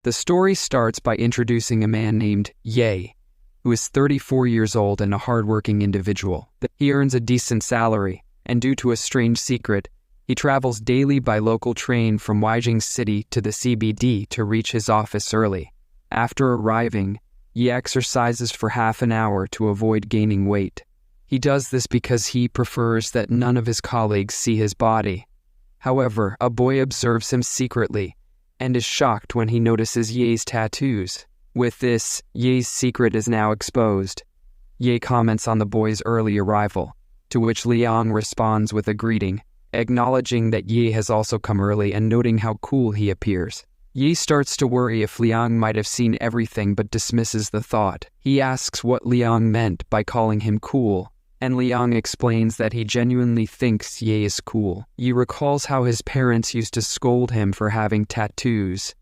The story starts by introducing a man named Yaoi, who is 34 years old and a hardworking individual. He earns a decent salary, and due to a strange secret, he travels daily by local train from Weijing City to the CBD to reach his office early. After arriving, he exercises for half an hour to avoid gaining weight. He does this because he prefers that none of his colleagues see his body. However, a boy observes him secretly and is shocked when he notices Ye's tattoos. With this, Ye's secret is now exposed. Ye comments on the boy's early arrival, to which Liang responds with a greeting, acknowledging that Ye has also come early and noting how cool he appears. Ye starts to worry if Liang might have seen everything but dismisses the thought. He asks what Liang meant by calling him cool, and Liang explains that he genuinely thinks Ye is cool. Ye recalls how his parents used to scold him for having tattoos,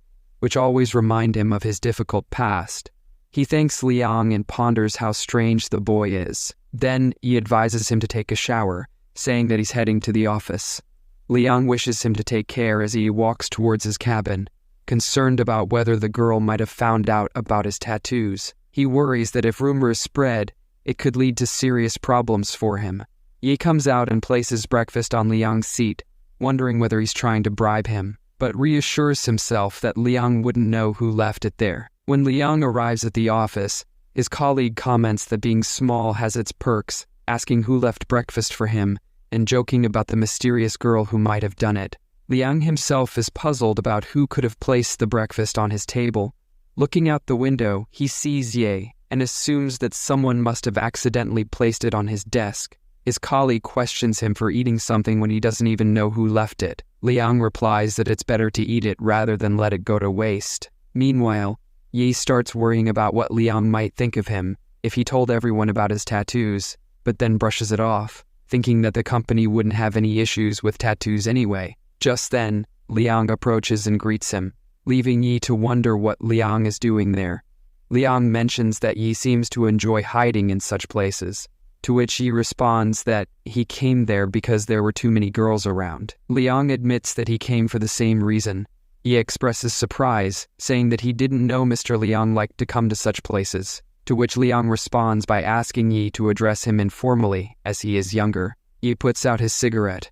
which always remind him of his difficult past. He thanks Liang and ponders how strange the boy is. Then he advises him to take a shower, saying that he's heading to the office. Liang wishes him to take care as he walks towards his cabin, concerned about whether the girl might have found out about his tattoos. He worries that if rumors spread, it could lead to serious problems for him. Ye comes out and places breakfast on Liang's seat, wondering whether he's trying to bribe him, but reassures himself that Liang wouldn't know who left it there. When Liang arrives at the office, his colleague comments that being small has its perks, asking who left breakfast for him, and joking about the mysterious girl who might have done it. Liang himself is puzzled about who could have placed the breakfast on his table. Looking out the window, he sees Ye, and assumes that someone must have accidentally placed it on his desk. His colleague questions him for eating something when he doesn't even know who left it. Liang replies that it's better to eat it rather than let it go to waste. Meanwhile, Ye starts worrying about what Liang might think of him if he told everyone about his tattoos, but then brushes it off, thinking that the company wouldn't have any issues with tattoos anyway. Just then, Liang approaches and greets him, leaving Yi to wonder what Liang is doing there. Liang mentions that Yi seems to enjoy hiding in such places, to which Yi responds that he came there because there were too many girls around. Liang admits that he came for the same reason. Yi expresses surprise, saying that he didn't know Mr. Liang liked to come to such places, to which Liang responds by asking Yi to address him informally, as he is younger. Yi puts out his cigarette,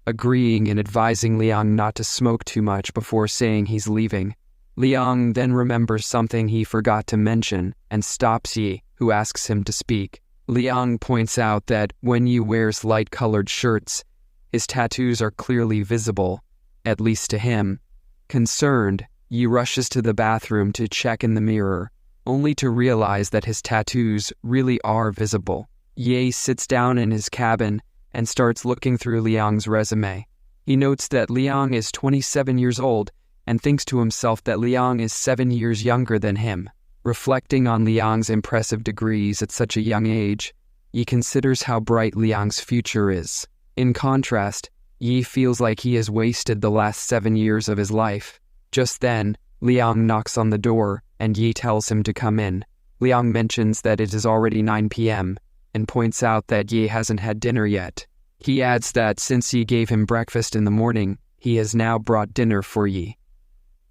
agreeing and advising Liang not to smoke too much before saying he's leaving. Liang then remembers something he forgot to mention and stops Yi, who asks him to speak. Liang points out that when Yi wears light-colored shirts, his tattoos are clearly visible, at least to him. Concerned, Yi rushes to the bathroom to check in the mirror, only to realize that his tattoos really are visible. Ye sits down in his cabin and starts looking through Liang's resume. He notes that Liang is 27 years old and thinks to himself that Liang is 7 years younger than him. Reflecting on Liang's impressive degrees at such a young age, Yi considers how bright Liang's future is. In contrast, Yi feels like he has wasted the last 7 years of his life. Just then, Liang knocks on the door, and Yi tells him to come in. Liang mentions that it is already 9 p.m., and points out that Yi hasn't had dinner yet. He adds that since Yi gave him breakfast in the morning, he has now brought dinner for Yi.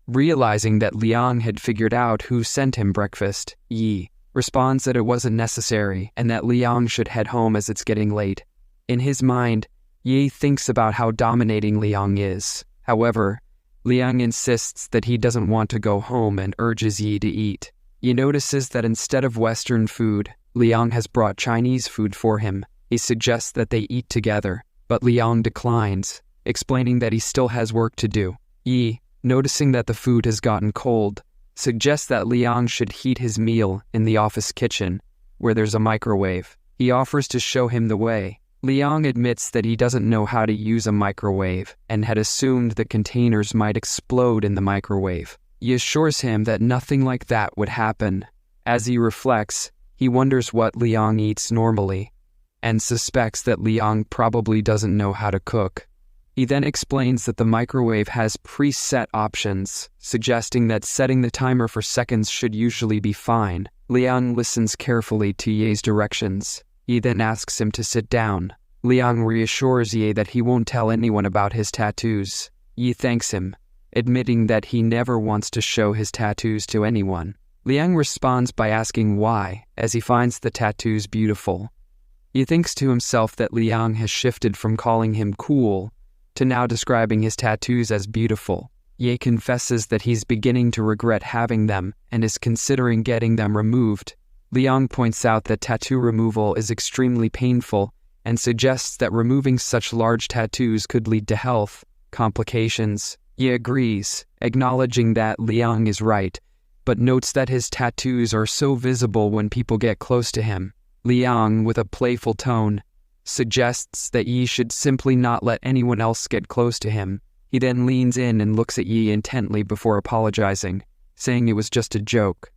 Realizing that Liang had figured out who sent him breakfast, Yi responds that it wasn't necessary and that Liang should head home as it's getting late. In his mind, Yi thinks about how dominating Liang is. However, Liang insists that he doesn't want to go home and urges Yi to eat. Yi notices that instead of Western food, Liang has brought Chinese food for him. He suggests that they eat together, but Liang declines, explaining that he still has work to do. Yi, noticing that the food has gotten cold, suggests that Liang should heat his meal in the office kitchen, where there's a microwave. He offers to show him the way. Liang admits that he doesn't know how to use a microwave and had assumed the containers might explode in the microwave. He assures him that nothing like that would happen. As he reflects, he wonders what Liang eats normally and suspects that Liang probably doesn't know how to cook. He then explains that the microwave has preset options, suggesting that setting the timer for seconds should usually be fine. Liang listens carefully to Ye's directions. He then asks him to sit down. Liang reassures Ye that he won't tell anyone about his tattoos. Yi thanks him, admitting that he never wants to show his tattoos to anyone. Liang responds by asking why, as he finds the tattoos beautiful. He thinks to himself that Liang has shifted from calling him cool to now describing his tattoos as beautiful. Ye confesses that he's beginning to regret having them and is considering getting them removed. Liang points out that tattoo removal is extremely painful and suggests that removing such large tattoos could lead to health complications. Ye agrees, acknowledging that Liang is right, but notes that his tattoos are so visible when people get close to him. Liang, with a playful tone, suggests that Yi should simply not let anyone else get close to him. He then leans in and looks at Yi intently before apologizing, saying it was just a joke.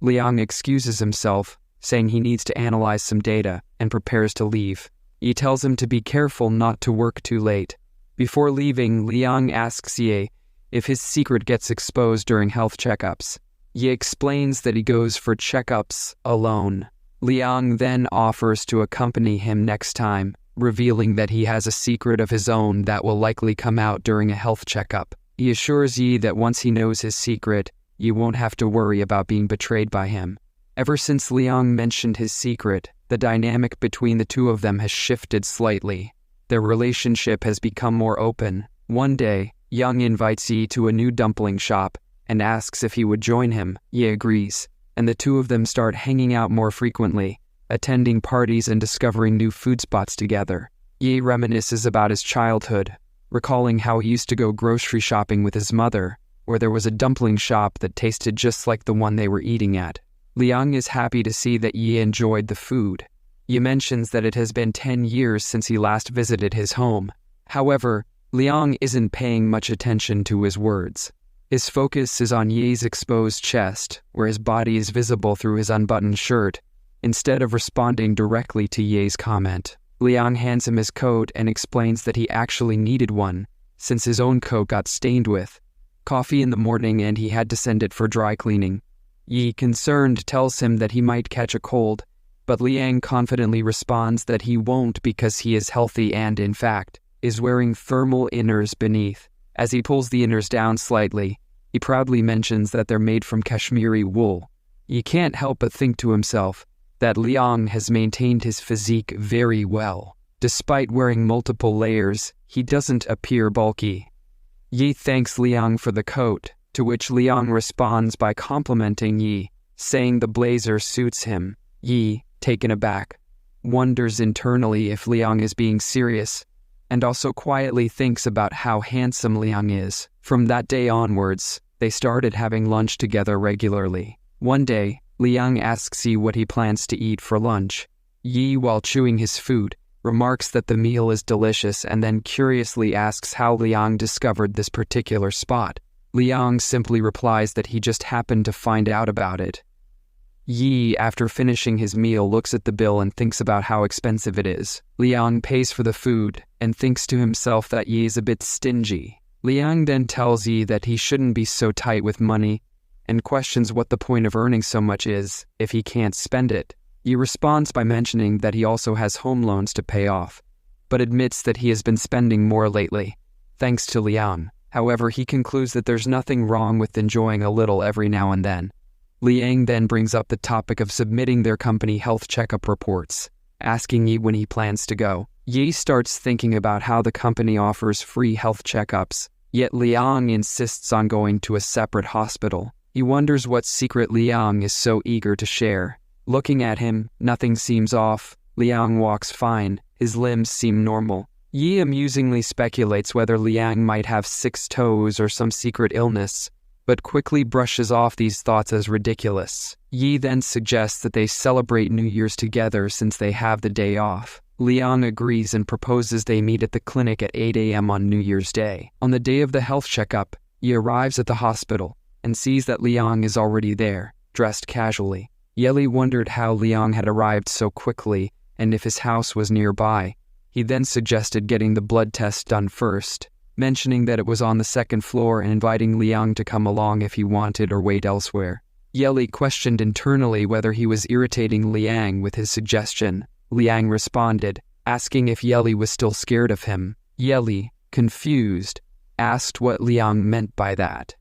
Liang excuses himself, saying he needs to analyze some data, and prepares to leave. Yi tells him to be careful not to work too late. Before leaving, Liang asks Yi if his secret gets exposed during health checkups. Yi explains that he goes for checkups alone. Liang then offers to accompany him next time, revealing that he has a secret of his own that will likely come out during a health checkup. He assures Yi that once he knows his secret, Yi won't have to worry about being betrayed by him. Ever since Liang mentioned his secret, the dynamic between the two of them has shifted slightly. Their relationship has become more open. One day, Yang invites Yi to a new dumpling shop and asks if he would join him. Yi agrees, and the two of them start hanging out more frequently, attending parties and discovering new food spots together. Yi reminisces about his childhood, recalling how he used to go grocery shopping with his mother, where there was a dumpling shop that tasted just like the one they were eating at. Liang is happy to see that Yi enjoyed the food. Yi mentions that it has been 10 years since he last visited his home. However, Liang isn't paying much attention to his words. His focus is on Yi's exposed chest, where his body is visible through his unbuttoned shirt. Instead of responding directly to Yi's comment, Liang hands him his coat and explains that he actually needed one, since his own coat got stained with coffee in the morning and he had to send it for dry cleaning. Yi, concerned, tells him that he might catch a cold, but Liang confidently responds that he won't because he is healthy and, in fact, is wearing thermal inners beneath. As he pulls the inners down slightly, he proudly mentions that they're made from Kashmiri wool. Yi can't help but think to himself that Liang has maintained his physique very well. Despite wearing multiple layers, he doesn't appear bulky. Yi thanks Liang for the coat, to which Liang responds by complimenting Yi, saying the blazer suits him. Yi, taken aback, wonders internally if Liang is being serious, and also quietly thinks about how handsome Liang is. From that day onwards, they started having lunch together regularly. One day, Liang asks Yi what he plans to eat for lunch. Yi, while chewing his food, remarks that the meal is delicious and then curiously asks how Liang discovered this particular spot. Liang simply replies that he just happened to find out about it. Yi, after finishing his meal, looks at the bill and thinks about how expensive it is. Liang pays for the food and thinks to himself that Yi is a bit stingy. Liang then tells Yi that he shouldn't be so tight with money and questions what the point of earning so much is if he can't spend it. Yi responds by mentioning that he also has home loans to pay off, but admits that he has been spending more lately, thanks to Liang. However, he concludes that there's nothing wrong with enjoying a little every now and then. Liang then brings up the topic of submitting their company health checkup reports, asking Yi when he plans to go. Yi starts thinking about how the company offers free health checkups, yet Liang insists on going to a separate hospital. He wonders what secret Liang is so eager to share. Looking at him, nothing seems off. Liang walks fine. His limbs seem normal. Yi amusingly speculates whether Liang might have 6 toes or some secret illness, but quickly brushes off these thoughts as ridiculous. Yi then suggests that they celebrate New Year's together since they have the day off. Liang agrees and proposes they meet at the clinic at 8 a.m. on New Year's Day. On the day of the health checkup, Yi arrives at the hospital and sees that Liang is already there, dressed casually. Yeli wondered how Liang had arrived so quickly and if his house was nearby. He then suggested getting the blood test done first, mentioning that it was on the 2nd floor and inviting Liang to come along if he wanted or wait elsewhere. Yeli questioned internally whether he was irritating Liang with his suggestion. Liang responded, asking if Yeli was still scared of him. Yeli, confused, asked what Liang meant by that.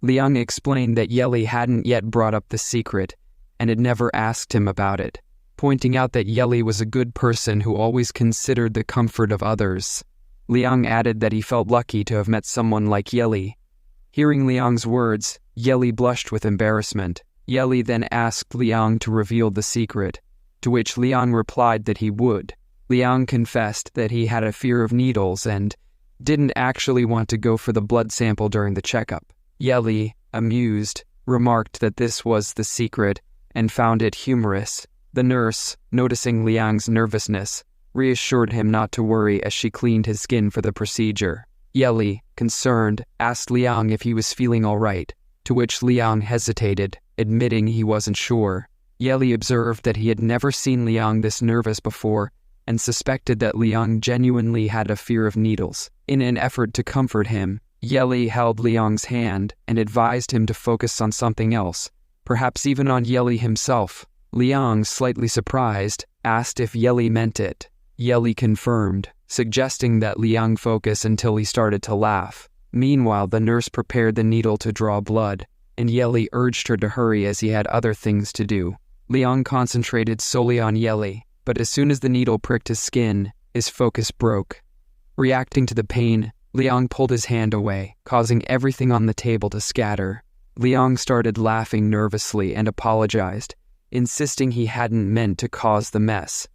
Liang explained that Yeli hadn't yet brought up the secret and had never asked him about it, pointing out that Yeli was a good person who always considered the comfort of others. Liang added that he felt lucky to have met someone like Yeli. Hearing Liang's words, Yeli blushed with embarrassment. Yeli then asked Liang to reveal the secret, to which Liang replied that he would. Liang confessed that he had a fear of needles and didn't actually want to go for the blood sample during the checkup. Yeli, amused, remarked that this was the secret and found it humorous. The nurse, noticing Liang's nervousness, reassured him not to worry as she cleaned his skin for the procedure. Yeli, concerned, asked Liang if he was feeling all right, to which Liang hesitated, admitting he wasn't sure. Yeli observed that he had never seen Liang this nervous before and suspected that Liang genuinely had a fear of needles. In an effort to comfort him, Yeli held Liang's hand and advised him to focus on something else, perhaps even on Yeli himself. Liang, slightly surprised, asked if Yeli meant it. Yeli confirmed, suggesting that Liang focus until he started to laugh. Meanwhile, the nurse prepared the needle to draw blood, and Yeli urged her to hurry as he had other things to do. Liang concentrated solely on Yeli, but as soon as the needle pricked his skin, his focus broke. Reacting to the pain, Liang pulled his hand away, causing everything on the table to scatter. Liang started laughing nervously and apologized, insisting he hadn't meant to cause the mess.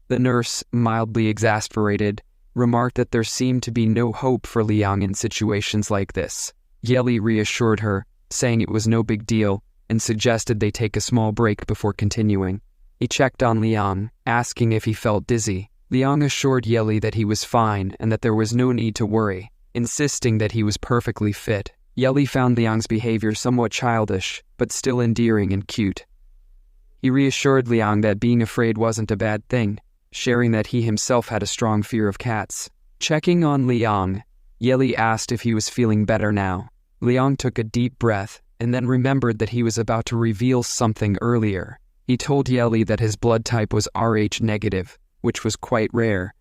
The nurse, mildly exasperated, remarked that there seemed to be no hope for Liang in situations like this. Yeli reassured her, saying it was no big deal, and suggested they take a small break before continuing. He checked on Liang, asking if he felt dizzy. Liang assured Yeli that he was fine and that there was no need to worry, insisting that he was perfectly fit. Yeli found Liang's behavior somewhat childish, but still endearing and cute. He reassured Liang that being afraid wasn't a bad thing, sharing that he himself had a strong fear of cats. Checking on Liang, Yeli asked if he was feeling better now. Liang took a deep breath and then remembered that he was about to reveal something earlier. He told Yeli that his blood type was Rh negative, which was quite rare.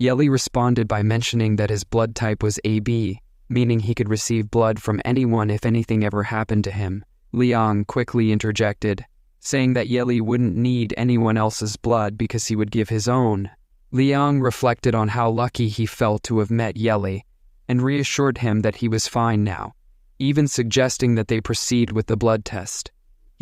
Yeli responded by mentioning that his blood type was AB, meaning he could receive blood from anyone if anything ever happened to him. Liang quickly interjected, saying that Yeli wouldn't need anyone else's blood because he would give his own. Liang reflected on how lucky he felt to have met Yeli, and reassured him that he was fine now, even suggesting that they proceed with the blood test.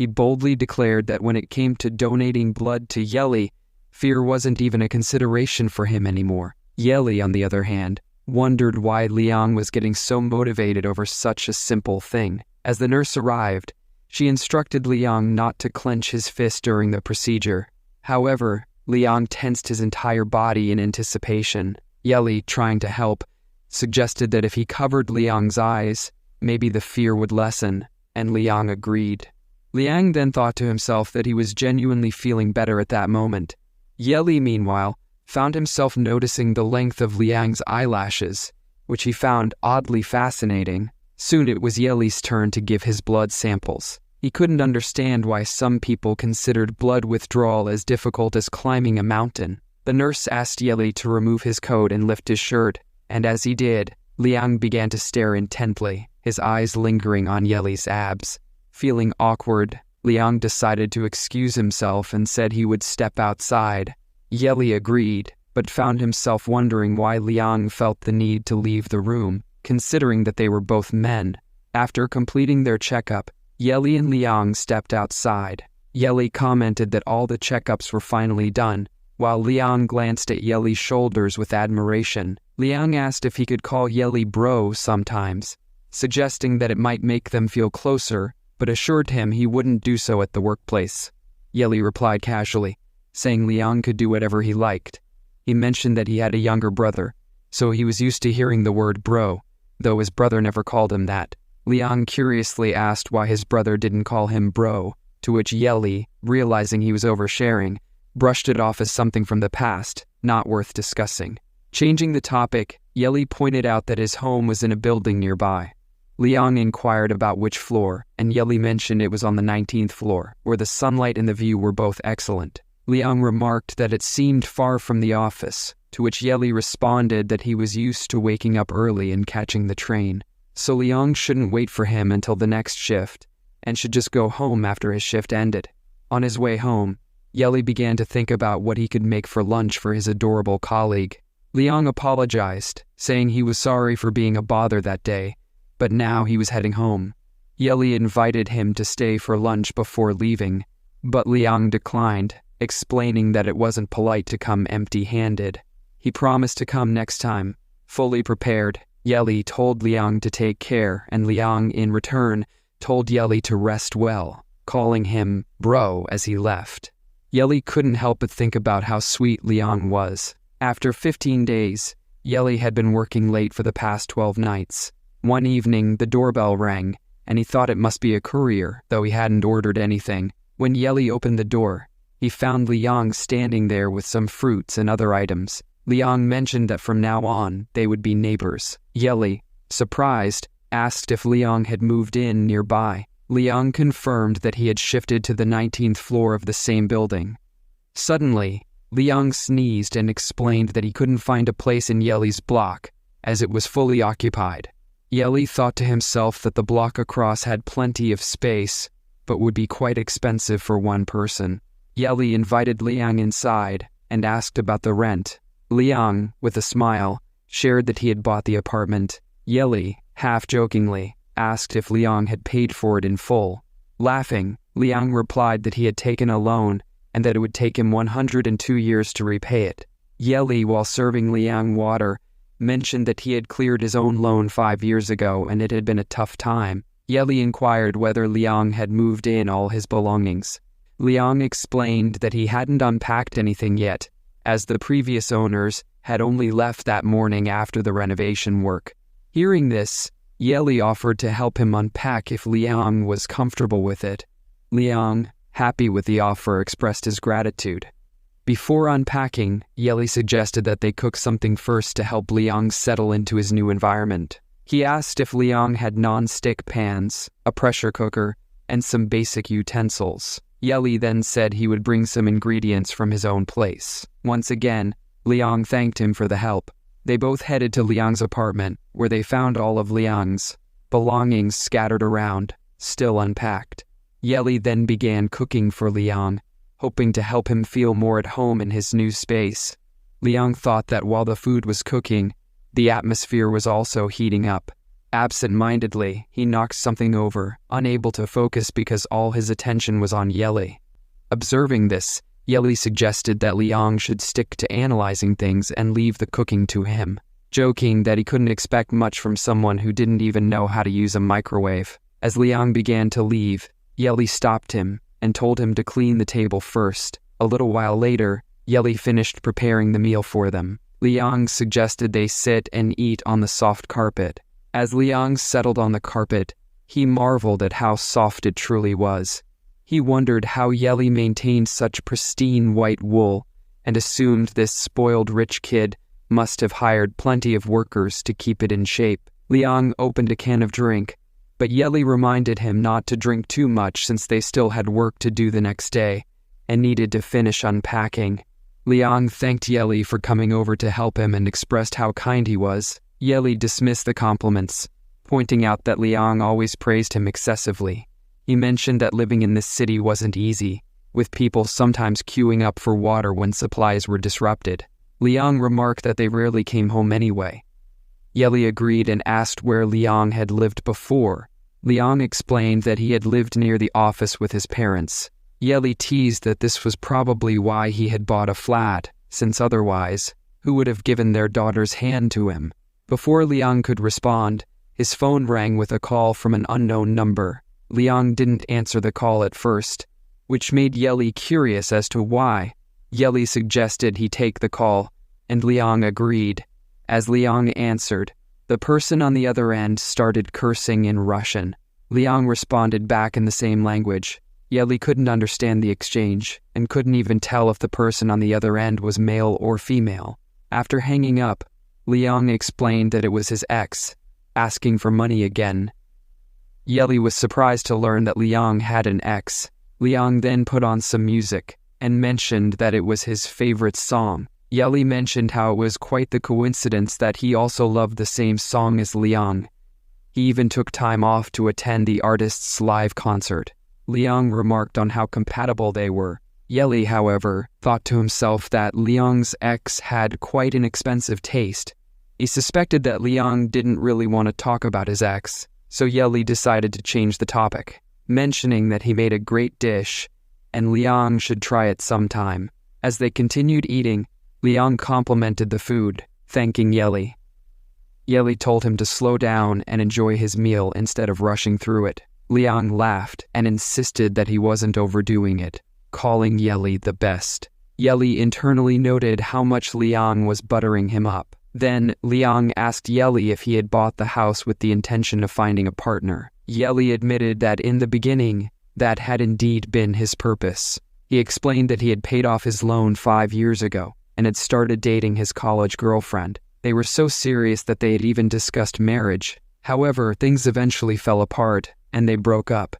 He boldly declared that when it came to donating blood to Yeli, fear wasn't even a consideration for him anymore. Yeli, on the other hand, wondered why Liang was getting so motivated over such a simple thing. As the nurse arrived, she instructed Liang not to clench his fist during the procedure. However, Liang tensed his entire body in anticipation. Yeli, trying to help, suggested that if he covered Liang's eyes, maybe the fear would lessen, and Liang agreed. Liang then thought to himself that he was genuinely feeling better at that moment. Yeli, meanwhile, found himself noticing the length of Liang's eyelashes, which he found oddly fascinating. Soon it was Yeli's turn to give his blood samples. He couldn't understand why some people considered blood withdrawal as difficult as climbing a mountain. The nurse asked Yeli to remove his coat and lift his shirt, and as he did, Liang began to stare intently, his eyes lingering on Yeli's abs. Feeling awkward, Liang decided to excuse himself and said he would step outside. Yeli agreed, but found himself wondering why Liang felt the need to leave the room, considering that they were both men. After completing their checkup, Yeli and Liang stepped outside. Yeli commented that all the checkups were finally done, while Liang glanced at Yeli's shoulders with admiration. Liang asked if he could call Yeli bro sometimes, suggesting that it might make them feel closer, but assured him he wouldn't do so at the workplace. Yeli replied casually, saying Liang could do whatever he liked. He mentioned that he had a younger brother, so he was used to hearing the word bro, though his brother never called him that. Liang curiously asked why his brother didn't call him bro, to which Yeli, realizing he was oversharing, brushed it off as something from the past, not worth discussing. Changing the topic, Yeli pointed out that his home was in a building nearby. Liang inquired about which floor, and Yeli mentioned it was on the 19th floor, where the sunlight and the view were both excellent. Liang remarked that it seemed far from the office, to which Yeli responded that he was used to waking up early and catching the train, so Liang shouldn't wait for him until the next shift, and should just go home after his shift ended. On his way home, Yeli began to think about what he could make for lunch for his adorable colleague. Liang apologized, saying he was sorry for being a bother that day, but now he was heading home. Yeli invited him to stay for lunch before leaving, but Liang declined, explaining that it wasn't polite to come empty-handed. He promised to come next time. Fully prepared, Yeli told Liang to take care, and Liang, in return, told Yeli to rest well, calling him bro as he left. Yeli couldn't help but think about how sweet Liang was. After 15 days, Yeli had been working late for the past 12 nights. One evening, the doorbell rang, and he thought it must be a courier, though he hadn't ordered anything. When Yeli opened the door, he found Liang standing there with some fruits and other items. Liang mentioned that from now on, they would be neighbors. Yeli, surprised, asked if Liang had moved in nearby. Liang confirmed that he had shifted to the 19th floor of the same building. Suddenly, Liang sneezed and explained that he couldn't find a place in Yeli's block, as it was fully occupied. Yeli thought to himself that the block across had plenty of space, but would be quite expensive for one person. Yeli invited Liang inside and asked about the rent. Liang, with a smile, shared that he had bought the apartment. Yeli, half-jokingly, asked if Liang had paid for it in full. Laughing, Liang replied that he had taken a loan and that it would take him 102 years to repay it. Yeli, while serving Liang water, mentioned that he had cleared his own loan 5 years ago and it had been a tough time. Yeli inquired whether Liang had moved in all his belongings. Liang explained that he hadn't unpacked anything yet, as the previous owners had only left that morning after the renovation work. Hearing this, Yeli offered to help him unpack if Liang was comfortable with it. Liang, happy with the offer, expressed his gratitude. Before unpacking, Yeli suggested that they cook something first to help Liang settle into his new environment. He asked if Liang had non-stick pans, a pressure cooker, and some basic utensils. Yeli then said he would bring some ingredients from his own place. Once again, Liang thanked him for the help. They both headed to Liang's apartment, where they found all of Liang's belongings scattered around, still unpacked. Yeli then began cooking for Liang, hoping to help him feel more at home in his new space. Liang thought that while the food was cooking, the atmosphere was also heating up. Absent-mindedly, he knocked something over, unable to focus because all his attention was on Yeli. Observing this, Yeli suggested that Liang should stick to analyzing things and leave the cooking to him, joking that he couldn't expect much from someone who didn't even know how to use a microwave. As Liang began to leave, Yeli stopped him and told him to clean the table first. A little while later, Yeli finished preparing the meal for them. Liang suggested they sit and eat on the soft carpet. As Liang settled on the carpet, he marveled at how soft it truly was. He wondered how Yeli maintained such pristine white wool and assumed this spoiled rich kid must have hired plenty of workers to keep it in shape. Liang opened a can of drink, but Yeli reminded him not to drink too much since they still had work to do the next day and needed to finish unpacking. Liang thanked Yeli for coming over to help him and expressed how kind he was. Yeli dismissed the compliments, pointing out that Liang always praised him excessively. He mentioned that living in this city wasn't easy, with people sometimes queuing up for water when supplies were disrupted. Liang remarked that they rarely came home anyway. Yeli agreed and asked where Liang had lived before. Liang explained that he had lived near the office with his parents. Yeli teased that this was probably why he had bought a flat, since otherwise, who would have given their daughter's hand to him? Before Liang could respond, his phone rang with a call from an unknown number. Liang didn't answer the call at first, which made Yeli curious as to why. Yeli suggested he take the call, and Liang agreed. As Liang answered, the person on the other end started cursing in Russian. Liang responded back in the same language. Yeli couldn't understand the exchange, and couldn't even tell if the person on the other end was male or female. After hanging up, Liang explained that it was his ex, asking for money again. Yeli was surprised to learn that Liang had an ex. Liang then put on some music, and mentioned that it was his favorite song. Yaoi mentioned how it was quite the coincidence that he also loved the same song as Liang. He even took time off to attend the artist's live concert. Liang remarked on how compatible they were. Yaoi, however, thought to himself that Liang's ex had quite an expensive taste. He suspected that Liang didn't really want to talk about his ex, so Yaoi decided to change the topic, mentioning that he made a great dish and Liang should try it sometime. As they continued eating, Liang complimented the food, thanking Yaoi. Yaoi told him to slow down and enjoy his meal instead of rushing through it. Liang laughed and insisted that he wasn't overdoing it, calling Yaoi the best. Yaoi internally noted how much Liang was buttering him up. Then, Liang asked Yaoi if he had bought the house with the intention of finding a partner. Yaoi admitted that in the beginning, that had indeed been his purpose. He explained that he had paid off his loan 5 years ago and had started dating his college girlfriend. They were so serious that they had even discussed marriage. However, things eventually fell apart and they broke up.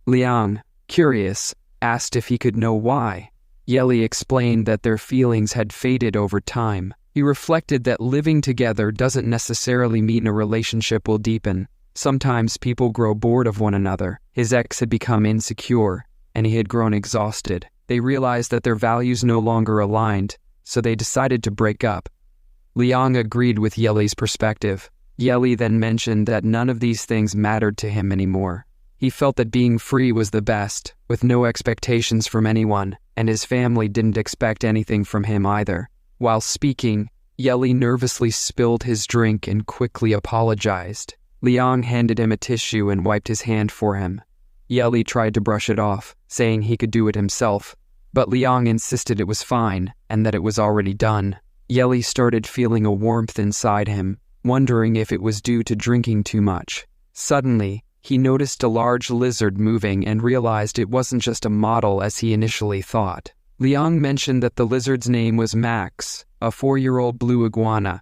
Liang, curious, asked if he could know why. Yaoi explained that their feelings had faded over time. He reflected that living together doesn't necessarily mean a relationship will deepen. Sometimes people grow bored of one another. His ex had become insecure, and he had grown exhausted. They realized that their values no longer aligned, so they decided to break up. Liang agreed with Yaoi's perspective. Yaoi then mentioned that none of these things mattered to him anymore. He felt that being free was the best, with no expectations from anyone, and his family didn't expect anything from him either. While speaking, Yaoi nervously spilled his drink and quickly apologized. Liang handed him a tissue and wiped his hand for him. Yaoi tried to brush it off, saying he could do it himself, but Liang insisted it was fine and that it was already done. Yaoi started feeling a warmth inside him, wondering if it was due to drinking too much. Suddenly, he noticed a large lizard moving and realized it wasn't just a model as he initially thought. Liang mentioned that the lizard's name was Max, a 4-year-old blue iguana,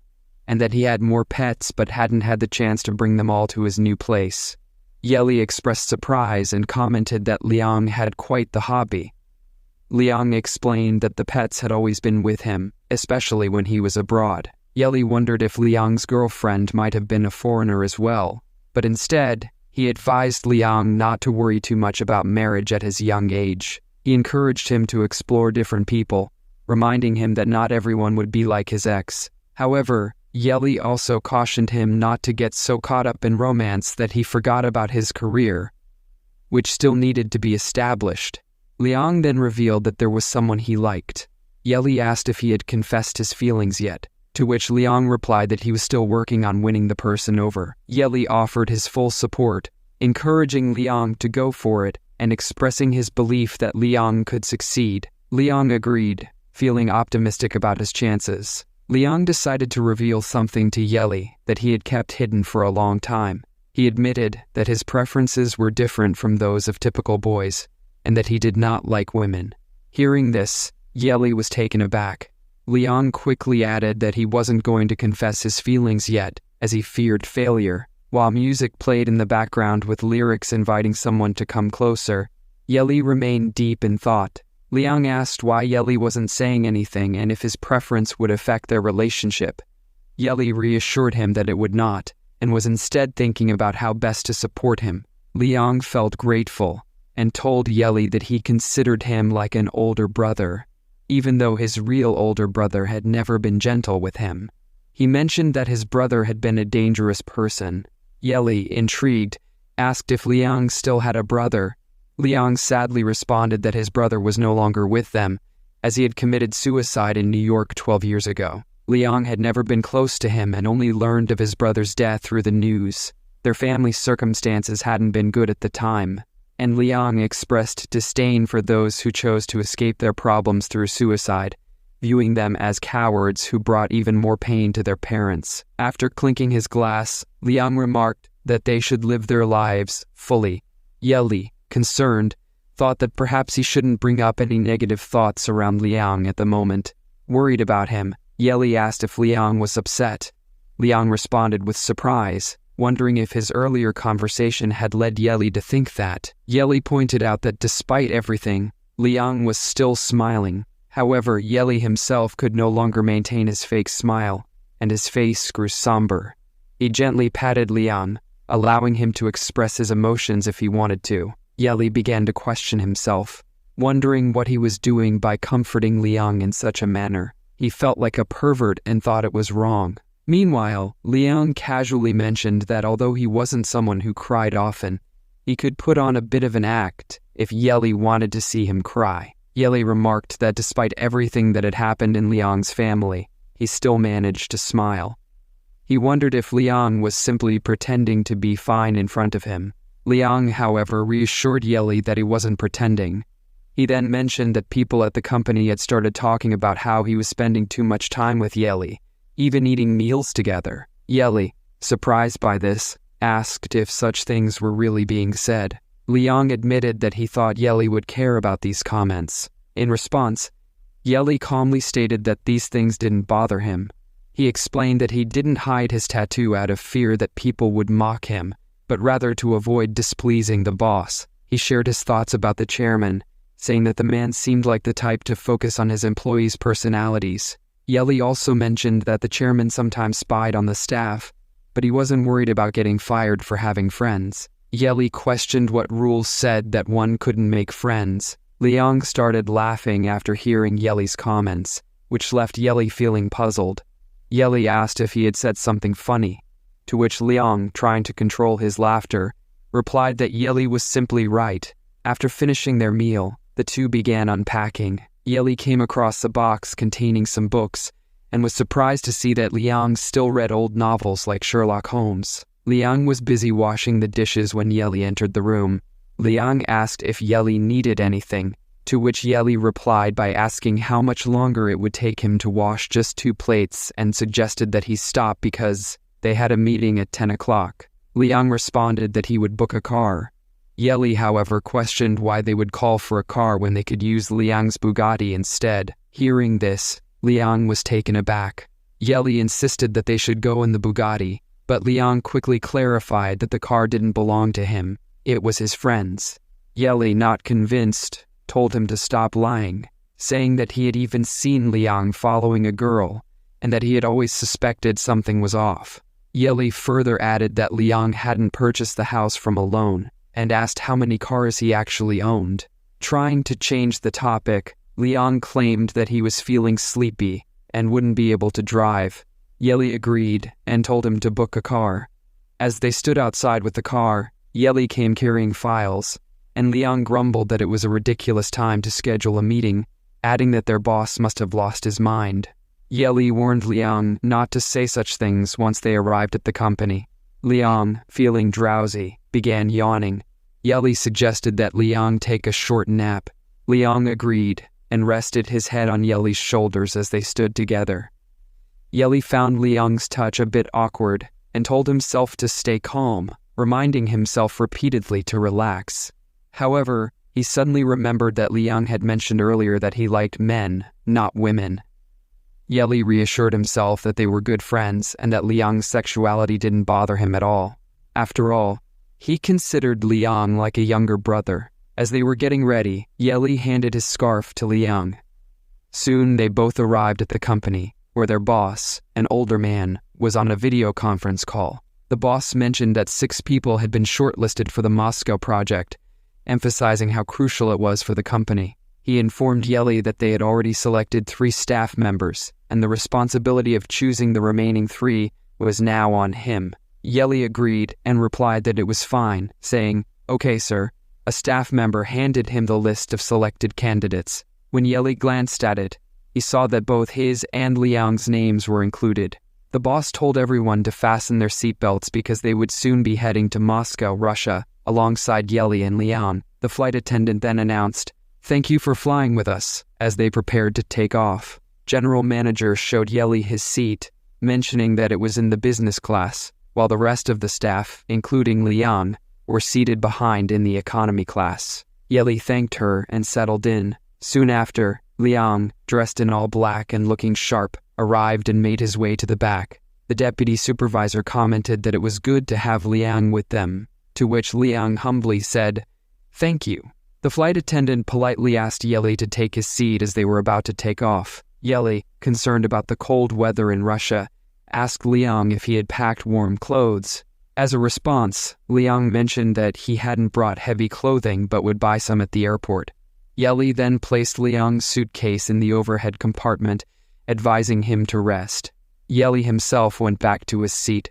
and that he had more pets but hadn't had the chance to bring them all to his new place. Yaoi expressed surprise and commented that Liang had quite the hobby. Liang explained that the pets had always been with him, especially when he was abroad. Yaoi wondered if Liang's girlfriend might have been a foreigner as well, but instead, he advised Liang not to worry too much about marriage at his young age. He encouraged him to explore different people, reminding him that not everyone would be like his ex. However, Yaoi also cautioned him not to get so caught up in romance that he forgot about his career, which still needed to be established. Liang then revealed that there was someone he liked. Yaoi asked if he had confessed his feelings yet, to which Liang replied that he was still working on winning the person over. Yaoi offered his full support, encouraging Liang to go for it and expressing his belief that Liang could succeed. Liang agreed, feeling optimistic about his chances. Liang decided to reveal something to Yaoi that he had kept hidden for a long time. He admitted that his preferences were different from those of typical boys, and that he did not like women. Hearing this, Yaoi was taken aback. Liang quickly added that he wasn't going to confess his feelings yet, as he feared failure. While music played in the background with lyrics inviting someone to come closer, Yaoi remained deep in thought. Liang asked why Yaoi wasn't saying anything and if his preference would affect their relationship. Yaoi reassured him that it would not, and was instead thinking about how best to support him. Liang felt grateful, and told Yaoi that he considered him like an older brother, even though his real older brother had never been gentle with him. He mentioned that his brother had been a dangerous person. Yaoi, intrigued, asked if Liang still had a brother. Liang sadly responded that his brother was no longer with them, as he had committed suicide in New York 12 years ago. Liang had never been close to him and only learned of his brother's death through the news. Their family's circumstances hadn't been good at the time, and Liang expressed disdain for those who chose to escape their problems through suicide, viewing them as cowards who brought even more pain to their parents. After clinking his glass, Liang remarked that they should live their lives fully. Yaoi, concerned, thought that perhaps he shouldn't bring up any negative thoughts around Liang at the moment. Worried about him, Yaoi asked if Liang was upset. Liang responded with surprise, wondering if his earlier conversation had led Yaoi to think that. Yaoi pointed out that despite everything, Liang was still smiling. However, Yeli himself could no longer maintain his fake smile, and his face grew somber. He gently patted Liang, allowing him to express his emotions if he wanted to. Yeli began to question himself, wondering what he was doing by comforting Liang in such a manner. He felt like a pervert and thought it was wrong. Meanwhile, Liang casually mentioned that although he wasn't someone who cried often, he could put on a bit of an act if Yeli wanted to see him cry. Yeli remarked that despite everything that had happened in Liang's family, he still managed to smile. He wondered if Liang was simply pretending to be fine in front of him. Liang, however, reassured Yeli that he wasn't pretending. He then mentioned that people at the company had started talking about how he was spending too much time with Yeli, even eating meals together. Yeli, surprised by this, asked if such things were really being said. Liang admitted that he thought Yeli would care about these comments. In response, Yeli calmly stated that these things didn't bother him. He explained that he didn't hide his tattoo out of fear that people would mock him, but rather to avoid displeasing the boss. He shared his thoughts about the chairman, saying that the man seemed like the type to focus on his employees' personalities. Yeli also mentioned that the chairman sometimes spied on the staff, but he wasn't worried about getting fired for having friends. Yeli questioned what rules said that one couldn't make friends. Liang started laughing after hearing Yeli's comments, which left Yeli feeling puzzled. Yeli asked if he had said something funny, to which Liang, trying to control his laughter, replied that Yeli was simply right. After finishing their meal, the two began unpacking. Yeli came across a box containing some books and was surprised to see that Liang still read old novels like Sherlock Holmes. Liang was busy washing the dishes when Yeli entered the room. Liang asked if Yeli needed anything, to which Yeli replied by asking how much longer it would take him to wash just 2 plates and suggested that he stop because they had a meeting at 10 o'clock. Liang responded that he would book a car. Yeli, however, questioned why they would call for a car when they could use Liang's Bugatti instead. Hearing this, Liang was taken aback. Yeli insisted that they should go in the Bugatti, but Liang quickly clarified that the car didn't belong to him. It was his friend's. Yeli, not convinced, told him to stop lying, saying that he had even seen Liang following a girl and that he had always suspected something was off. Yeli further added that Liang hadn't purchased the house from a loan and asked how many cars he actually owned. Trying to change the topic, Liang claimed that he was feeling sleepy and wouldn't be able to drive. Yeli agreed and told him to book a car. As they stood outside with the car, Yeli came carrying files, and Liang grumbled that it was a ridiculous time to schedule a meeting, adding that their boss must have lost his mind. Yeli warned Liang not to say such things once they arrived at the company. Liang, feeling drowsy, began yawning. Yeli suggested that Liang take a short nap. Liang agreed and rested his head on Yeli's shoulders as they stood together. Yeli found Liang's touch a bit awkward and told himself to stay calm, reminding himself repeatedly to relax. However, he suddenly remembered that Liang had mentioned earlier that he liked men, not women. Yeli reassured himself that they were good friends and that Liang's sexuality didn't bother him at all. After all, he considered Liang like a younger brother. As they were getting ready, Yeli handed his scarf to Liang. Soon they both arrived at the company, where their boss, an older man, was on a video conference call. The boss mentioned that 6 people had been shortlisted for the Moscow project, emphasizing how crucial it was for the company. He informed Yeli that they had already selected 3 staff members, and the responsibility of choosing the remaining 3 was now on him. Yeli agreed and replied that it was fine, saying, "Okay, sir." A staff member handed him the list of selected candidates. When Yeli glanced at it, he saw that both his and Liang's names were included. The boss told everyone to fasten their seatbelts because they would soon be heading to Moscow, Russia, alongside Yeli and Liang. The flight attendant then announced, "Thank you for flying with us," as they prepared to take off. General Manager showed Yeli his seat, mentioning that it was in the business class, while the rest of the staff, including Liang, were seated behind in the economy class. Yeli thanked her and settled in. Soon after, Liang, dressed in all black and looking sharp, arrived and made his way to the back. The deputy supervisor commented that it was good to have Liang with them, to which Liang humbly said, "Thank you." The flight attendant politely asked Yeli to take his seat as they were about to take off. Yeli, concerned about the cold weather in Russia, asked Liang if he had packed warm clothes. As a response, Liang mentioned that he hadn't brought heavy clothing but would buy some at the airport. Yeli then placed Liang's suitcase in the overhead compartment, advising him to rest. Yeli himself went back to his seat,